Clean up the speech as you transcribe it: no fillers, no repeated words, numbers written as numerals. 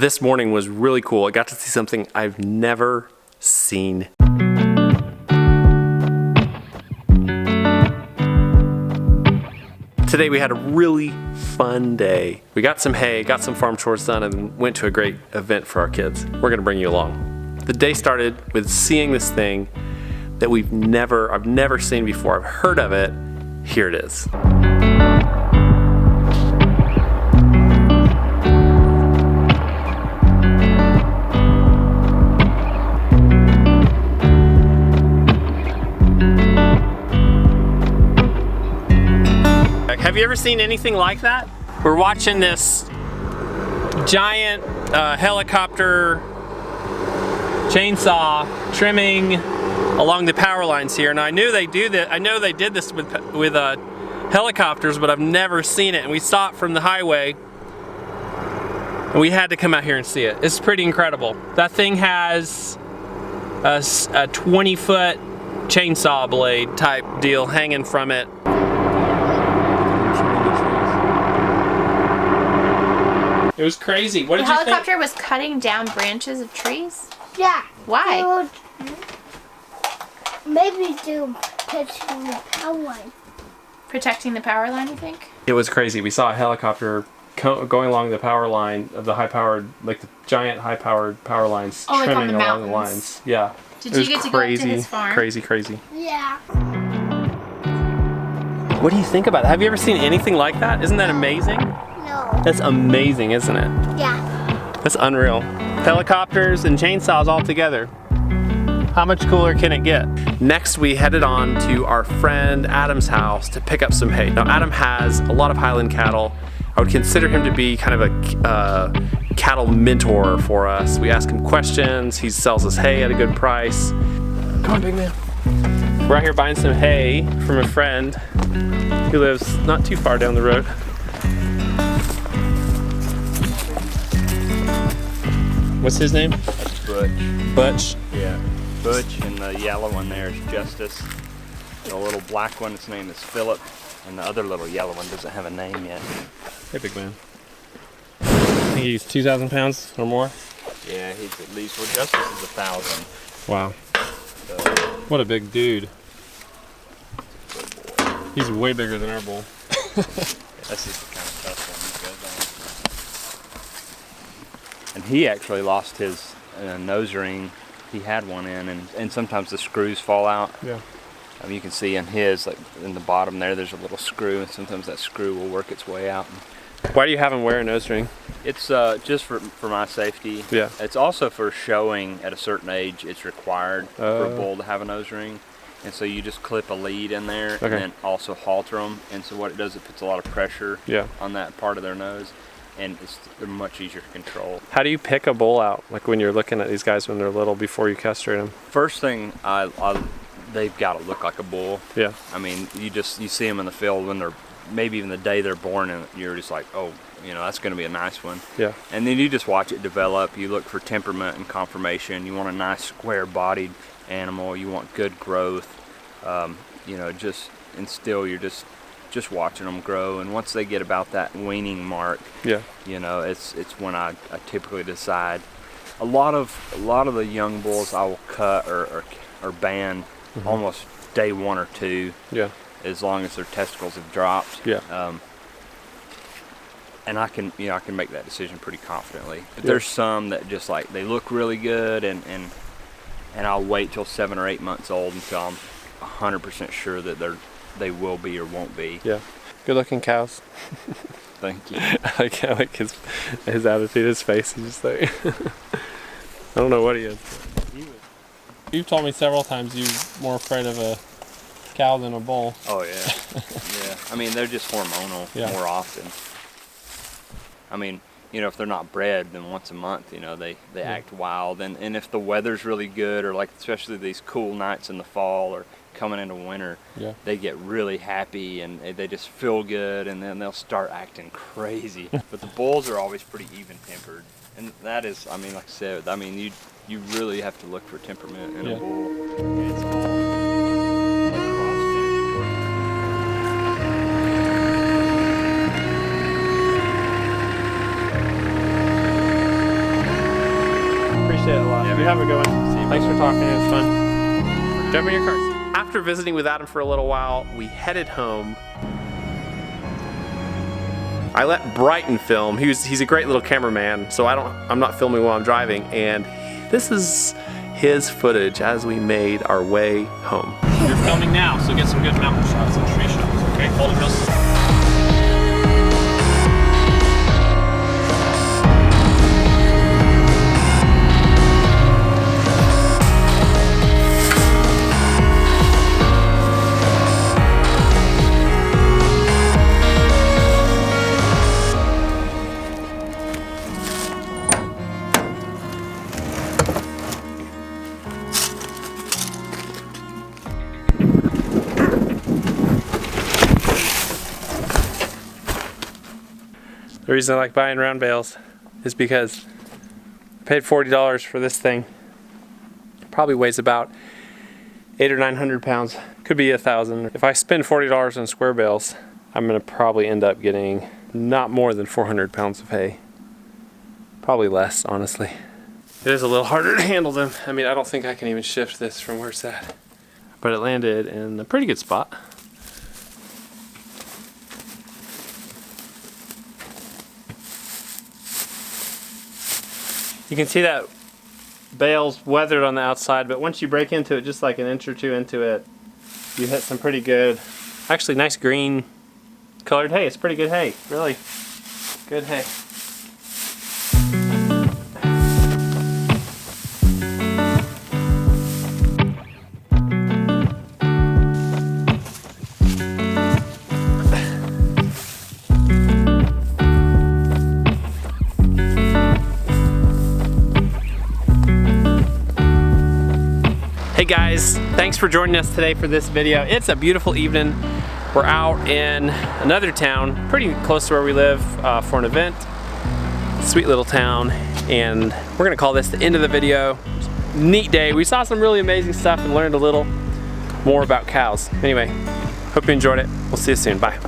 This morning was really cool. I got to see something I've never seen. Today we had a really fun day. We got some hay, got some farm chores done, and went to a great event for our kids. We're gonna bring you along. The day started with seeing this thing that I've never seen before. I've heard of it. Here it is. Have you ever seen anything like that? We're watching this giant helicopter chainsaw trimming along the power lines here, and I knew they do that. I know they did this with helicopters, but I've never seen it. And we saw it from the highway, and we had to come out here and see it. It's pretty incredible. That thing has a 20-foot chainsaw blade type deal hanging from it. It was crazy. What did you think? The helicopter was cutting down branches of trees? Yeah. Why? Maybe to protecting the power line. Protecting the power line, you think? It was crazy. We saw a helicopter going along the power line of the high-powered, like the giant high-powered power lines, like on trimming the along the mountains. lines. Yeah. Did you get to go up to his farm? Crazy. Yeah. What do you think about that? Have you ever seen anything like that? Isn't that amazing? No. That's amazing, isn't it? Yeah. That's unreal. Helicopters and chainsaws all together. How much cooler can it get? Next, we headed on to our friend Adam's house to pick up some hay. Now, Adam has a lot of highland cattle. I would consider him to be kind of a cattle mentor for us. We ask him questions. He sells us hay at a good price. Come on, big man. We're out here buying some hay from a friend who lives not too far down the road. What's his name? That's Butch. Butch? Yeah. Butch, and the yellow one there is Justice. The little black one, its name is Philip, and the other little yellow one doesn't have a name yet. Hey, big man. I think he's 2,000 pounds or more. Yeah, he's at least, well, Justice is 1,000. Wow. So, What a big dude. He's way bigger than our bull. that's just the kind of tough one he goes on. And he actually lost his nose ring. He had one in, and sometimes the screws fall out. Yeah. You can see in his, like in the bottom there's a little screw, and sometimes that screw will work its way out. Why do you have him wear a nose ring? It's just for my safety. Yeah. It's also for showing at a certain age it's required for a bull to have a nose ring. And so you just clip a lead in there and then also halter them. And so what it does, it puts a lot of pressure on that part of their nose. And they're much easier to control. How do you pick a bull out? Like when you're looking at these guys when they're little before you castrate them? First thing, they've got to look like a bull. Yeah. I mean, you see them in the field when they're, maybe even the day they're born, and you're just like, oh, that's going to be a nice one. Yeah. And then you just watch it develop. You look for temperament and conformation. You want a nice square-bodied animal. You want good growth. And still you're just watching them grow, and once they get about that weaning mark, it's when I typically decide. A lot of the young bulls I will cut or ban almost day 1 or 2. Yeah. As long as their testicles have dropped. Yeah. And I can make that decision pretty confidently. But there's some that just like they look really good, and I'll wait till 7 or 8 months old until I'm 100% sure that they will be or won't be. Yeah. Good looking cows. Thank you. I like his attitude, his face. He's just like, I don't know what he is. You've told me several times you're more afraid of a cow than a bull. Oh yeah. Yeah. I mean, they're just hormonal more often. I mean, if they're not bred, then once a month, they act wild. And if the weather's really good, or like especially these cool nights in the fall or coming into winter, they get really happy and they just feel good, and then they'll start acting crazy. But the bulls are always pretty even-tempered, and that is, I mean, like I said, I mean, you really have to look for temperament in a bull. And it's all like appreciate it a lot. Yeah, You have a good one. See you, Thanks for talking. It was fun. Jump in your cars. After visiting with Adam for a little while, we headed home. I let Brighton film. He's a great little cameraman, so I'm not filming while I'm driving, and this is his footage as we made our way home. You're filming now, so get some good mountain shots and tree shots, okay? Hold it real slow. The reason I like buying round bales is because I paid $40 for this thing. It probably weighs about 800 or 900 pounds. Could be 1,000. If I spend $40 on square bales, I'm gonna probably end up getting not more than 400 pounds of hay. Probably less, honestly. It is a little harder to handle them. I mean, I don't think I can even shift this from where it's at. But it landed in a pretty good spot. You can see that bale's weathered on the outside, but once you break into it, just like an inch or two into it, you hit some pretty good, actually nice green colored hay. It's pretty good hay, really good hay. Hey guys, thanks for joining us today for this video. It's a beautiful evening. We're out in another town, pretty close to where we live, for an event. Sweet little town, and we're gonna call this the end of the video. Neat day. We saw some really amazing stuff and learned a little more about cows. Anyway, hope you enjoyed it. We'll see you soon. Bye.